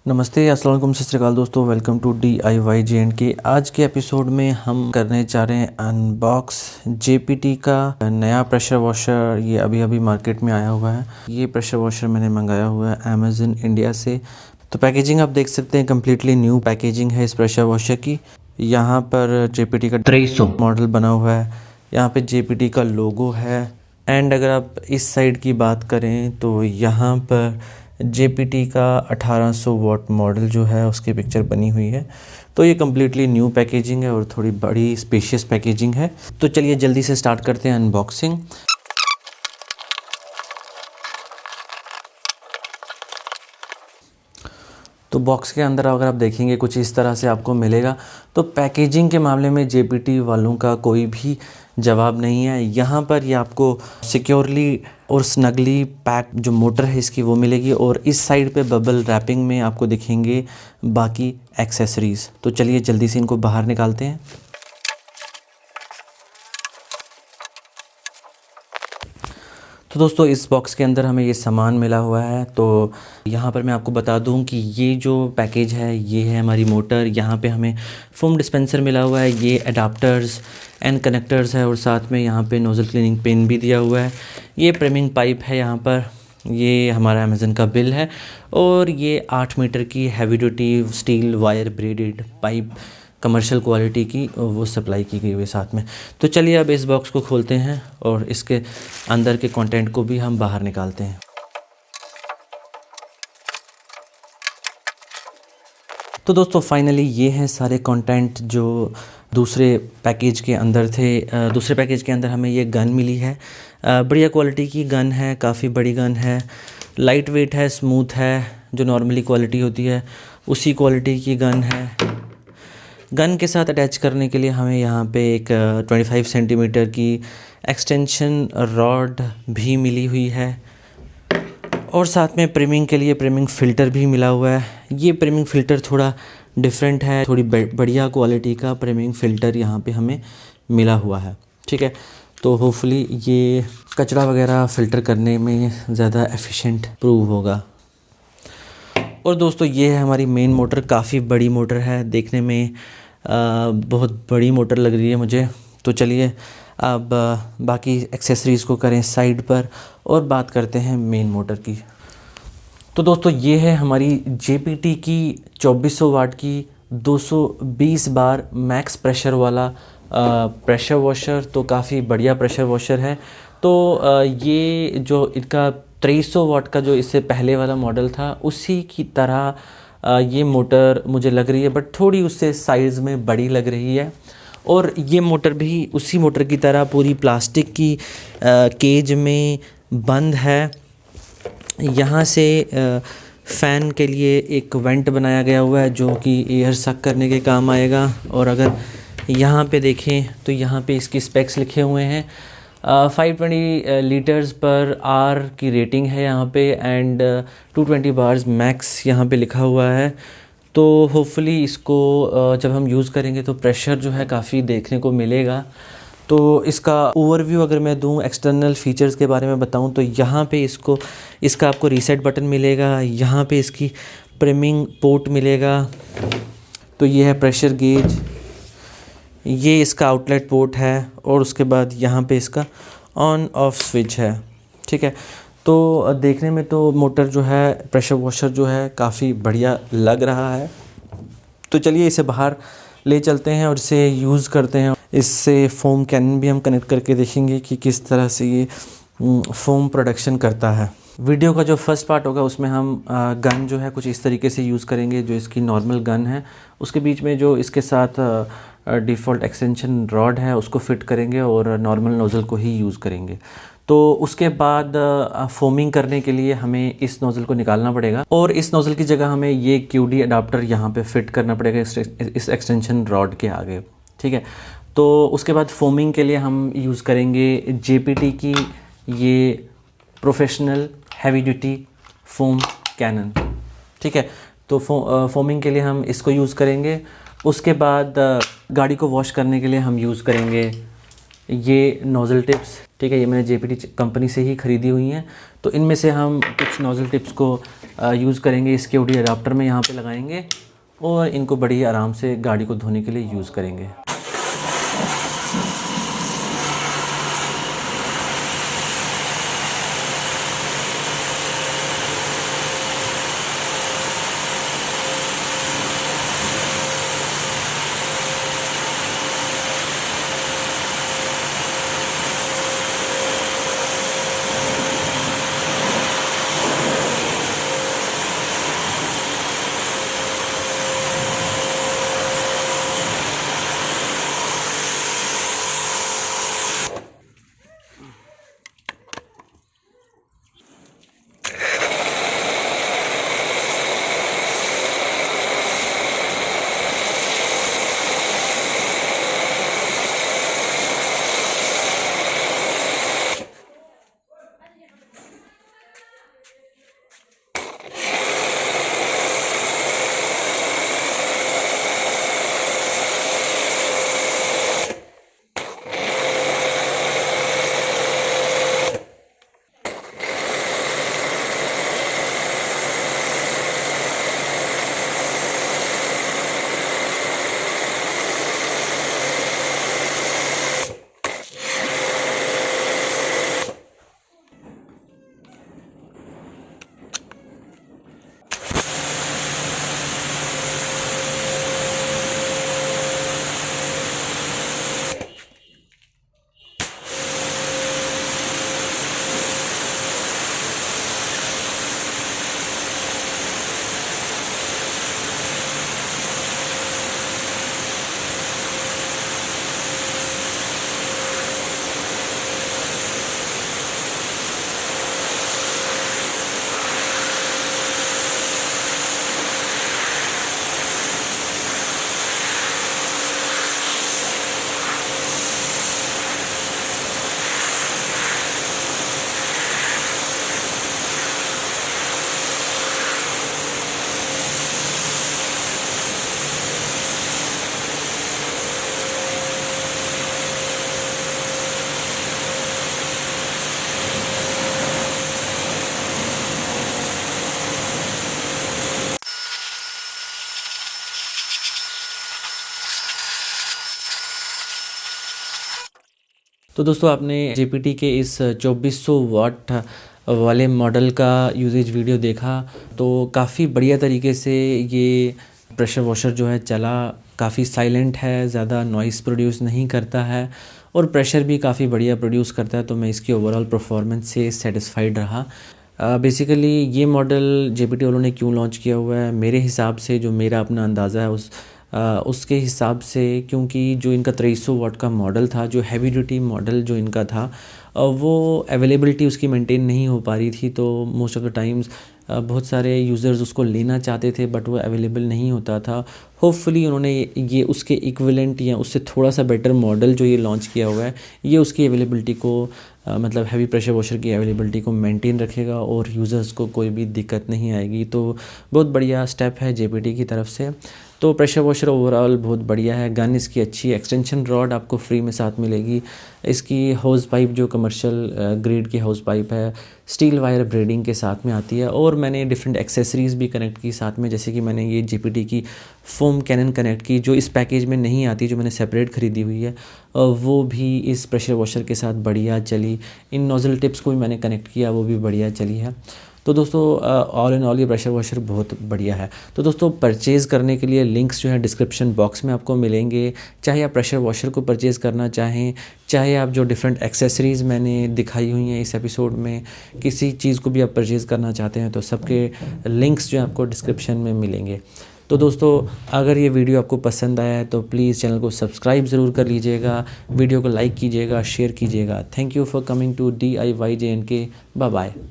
नमस्ते, अस्सलाम वालेकुम, सत श्री अकाल दोस्तों। वेलकम टू DIY आज के एपिसोड में हम करने जा रहे हैं अनबॉक्स JPT का नया प्रेशर वॉशर। ये अभी अभी मार्केट में आया हुआ है। ये प्रेशर वॉशर मैंने मंगाया हुआ है अमेज़न इंडिया से। तो पैकेजिंग आप देख सकते हैं, कम्प्लीटली न्यू पैकेजिंग है इस प्रेशर वॉशर की। यहाँ पर JPT का 300 मॉडल बना हुआ है। यहाँ पे JPT का लोगो है। एंड अगर आप इस साइड की बात करें तो यहाँ पर JPT का 1800 वाट मॉडल जो है उसकी पिक्चर बनी हुई है। तो ये कम्प्लीटली न्यू पैकेजिंग है और थोड़ी बड़ी स्पेशियस पैकेजिंग है। तो चलिए जल्दी से स्टार्ट करते हैं अनबॉक्सिंग। तो बॉक्स के अंदर अगर आप देखेंगे कुछ इस तरह से आपको मिलेगा। तो पैकेजिंग के मामले में JPT वालों का कोई भी जवाब नहीं है। यहाँ पर ये आपको सिक्योरली और स्नगली पैक जो मोटर है इसकी वो मिलेगी, और इस साइड पे बबल रैपिंग में आपको दिखेंगे बाकी एक्सेसरीज़। तो चलिए जल्दी से इनको बाहर निकालते हैं। तो दोस्तों इस बॉक्स के अंदर हमें ये सामान मिला हुआ है। तो यहाँ पर मैं आपको बता दूँ कि ये जो पैकेज है ये है हमारी मोटर। यहाँ पे हमें फोम डिस्पेंसर मिला हुआ है, ये अडाप्टर्स एंड कनेक्टर्स है, और साथ में यहाँ पे नोज़ल क्लीनिंग पिन भी दिया हुआ है। ये प्रेमिंग पाइप है यहाँ पर। ये हमारा अमेज़न का बिल है, और ये 8 मीटर की heavy duty steel wire braided pipe commercial quality की वो सप्लाई की गई हुई है साथ में। तो चलिए अब इस बॉक्स को खोलते हैं और इसके अंदर के कंटेंट को भी हम बाहर निकालते हैं। तो दोस्तों फाइनली ये हैं सारे कंटेंट जो दूसरे पैकेज के अंदर थे। दूसरे पैकेज के अंदर हमें ये गन मिली है। बढ़िया क्वालिटी की गन है, काफ़ी बड़ी गन है, लाइट वेट है, स्मूथ है, जो नॉर्मली क्वालिटी होती है उसी क्वालिटी की गन है। गन के साथ अटैच करने के लिए हमें यहाँ पे एक 25 सेंटीमीटर की एक्सटेंशन रॉड भी मिली हुई है, और साथ में प्रिमिंग के लिए प्रिमिंग फ़िल्टर भी मिला हुआ है। ये प्रिमिंग फ़िल्टर थोड़ा डिफरेंट है, थोड़ी बढ़िया क्वालिटी का प्रिमिंग फ़िल्टर यहाँ पे हमें मिला हुआ है। ठीक है, तो होपफुली ये कचरा वगैरह फ़िल्टर करने में ज़्यादा एफिशिएंट प्रूव होगा। और दोस्तों ये है हमारी मेन मोटर। काफ़ी बड़ी मोटर है, देखने में बहुत बड़ी मोटर लग रही है मुझे। तो चलिए अब बाकी एक्सेसरीज़ को करें साइड पर और बात करते हैं मेन मोटर की। तो दोस्तों ये है हमारी JPT की 2400 वाट की 220 बार मैक्स प्रेशर वाला प्रेशर वॉशर। तो काफ़ी बढ़िया प्रेशर वॉशर है। तो ये जो इनका 300 वाट का जो इससे पहले वाला मॉडल था उसी की तरह ये मोटर मुझे लग रही है, बट थोड़ी उससे साइज़ में बड़ी लग रही है। और ये मोटर भी उसी मोटर की तरह पूरी प्लास्टिक की केज में बंद है। यहाँ से फ़ैन के लिए एक वेंट बनाया गया हुआ है जो कि एयर सक करने के काम आएगा। और अगर यहाँ पे देखें तो यहाँ पे इसकी स्पेक्स लिखे हुए हैं। 520 लीटर्स पर आर की रेटिंग है यहाँ पे, एंड 220 बार्स मैक्स यहाँ पे लिखा हुआ है। तो होपफुली इसको जब हम यूज़ करेंगे तो प्रेशर जो है काफ़ी देखने को मिलेगा। तो इसका ओवरव्यू अगर मैं दूं, एक्सटर्नल फीचर्स के बारे में बताऊं, तो यहाँ पे इसका आपको रीसेट बटन मिलेगा। यहाँ पे इसकी प्रिमिंग पोर्ट मिलेगा। तो ये है प्रेशर गेज, ये इसका आउटलेट पोर्ट है, और उसके बाद यहाँ पे इसका ऑन ऑफ स्विच है। ठीक है, तो देखने में तो मोटर जो है प्रेशर वॉशर जो है काफ़ी बढ़िया लग रहा है। तो चलिए इसे बाहर ले चलते हैं और इसे यूज़ करते हैं। इससे फोम कैनन भी हम कनेक्ट करके देखेंगे कि किस तरह से ये फोम प्रोडक्शन करता है। वीडियो का जो फर्स्ट पार्ट होगा उसमें हम गन जो है कुछ इस तरीके से यूज़ करेंगे, जो इसकी नॉर्मल गन है उसके बीच में जो इसके साथ डिफ़ॉल्ट एक्सटेंशन रॉड है उसको फिट करेंगे और नॉर्मल नोज़ल को ही यूज़ करेंगे। तो उसके बाद फोमिंग करने के लिए हमें इस नोज़ल को निकालना पड़ेगा, और इस नोज़ल की जगह हमें ये QD अडाप्टर यहाँ पे फिट करना पड़ेगा इस एक्सटेंशन रॉड के आगे। ठीक है, तो उसके बाद फोमिंग के लिए हम यूज़ करेंगे JPT की ये professional heavy duty foam cannon. ठीक है, तो फोमिंग के लिए हम इसको यूज़ करेंगे। उसके बाद गाड़ी को वॉश करने के लिए हम यूज़ करेंगे ये नोज़ल टिप्स, ठीक है, ये मैंने JPT कंपनी से ही ख़रीदी हुई हैं। तो इनमें से हम कुछ नोज़ल टिप्स को यूज़ करेंगे, इसके OD अडाप्टर में यहाँ पे लगाएंगे और इनको बड़ी आराम से गाड़ी को धोने के लिए यूज़ करेंगे। तो दोस्तों आपने JPT के इस 2400 वाट वाले मॉडल का यूजेज वीडियो देखा, तो काफ़ी बढ़िया तरीके से ये प्रेशर वॉशर जो है चला, काफ़ी साइलेंट है, ज़्यादा नॉइज़ प्रोड्यूस नहीं करता है और प्रेशर भी काफ़ी बढ़िया प्रोड्यूस करता है। तो मैं इसकी ओवरऑल परफॉर्मेंस से सेटिस्फाइड रहा। बेसिकली ये मॉडल JPT वालों ने क्यों लॉन्च किया हुआ है, मेरे हिसाब से जो मेरा अपना अंदाज़ा है उसके हिसाब से, क्योंकि जो इनका 2300 वाट का मॉडल था, जो हैवी ड्यूटी मॉडल जो इनका था, वो अवेलेबिलिटी उसकी मेंटेन नहीं हो पा रही थी। तो मोस्ट ऑफ़ द टाइम्स बहुत सारे यूज़र्स उसको लेना चाहते थे बट वो अवेलेबल नहीं होता था। होपफुली उन्होंने ये उसके इक्विवेलेंट या उससे थोड़ा सा बेटर मॉडल जो ये लॉन्च किया हुआ है, ये उसकी अवेलेबिलिटी को मतलब हैवी प्रेशर वॉशर की अवेलेबिलिटी को मेंटेन रखेगा और यूज़र्स को कोई भी दिक्कत नहीं आएगी। तो बहुत बढ़िया स्टेप है JPT की तरफ से। तो प्रेशर वॉशर ओवरऑल बहुत बढ़िया है। गन इसकी अच्छी है, एक्सटेंशन रॉड आपको फ्री में साथ मिलेगी। इसकी होज़ पाइप जो कमर्शियल ग्रेड की होज़ पाइप है, स्टील वायर ब्रेडिंग के साथ में आती है। और मैंने डिफरेंट एक्सेसरीज़ भी कनेक्ट की साथ में, जैसे कि मैंने ये JPT की फोम कैनन कनेक्ट की, जो इस पैकेज में नहीं आती, जो मैंने सेपरेट ख़रीदी हुई है, वो भी इस प्रेशर वॉशर के साथ बढ़िया चली। इन नोज़ल टिप्स को भी मैंने कनेक्ट किया, वो भी बढ़िया चली है। तो दोस्तों ऑल इन ऑल ये प्रेशर वॉशर बहुत बढ़िया है। तो दोस्तों परचेज़ करने के लिए लिंक्स जो है डिस्क्रिप्शन बॉक्स में आपको मिलेंगे। चाहे आप प्रेशर वॉशर को परचेज़ करना चाहें, चाहे आप जो डिफरेंट एक्सेसरीज़ मैंने दिखाई हुई हैं इस एपिसोड में, किसी चीज़ को भी आप परचेज़ करना चाहते हैं, तो सबके लिंक्स जो है आपको डिस्क्रिप्शन में मिलेंगे। तो दोस्तों अगर ये वीडियो आपको पसंद आया है तो प्लीज़ चैनल को सब्सक्राइब ज़रूर कर लीजिएगा, वीडियो को लाइक कीजिएगा, शेयर कीजिएगा। Thank you for coming to DIY JNK। Bye bye.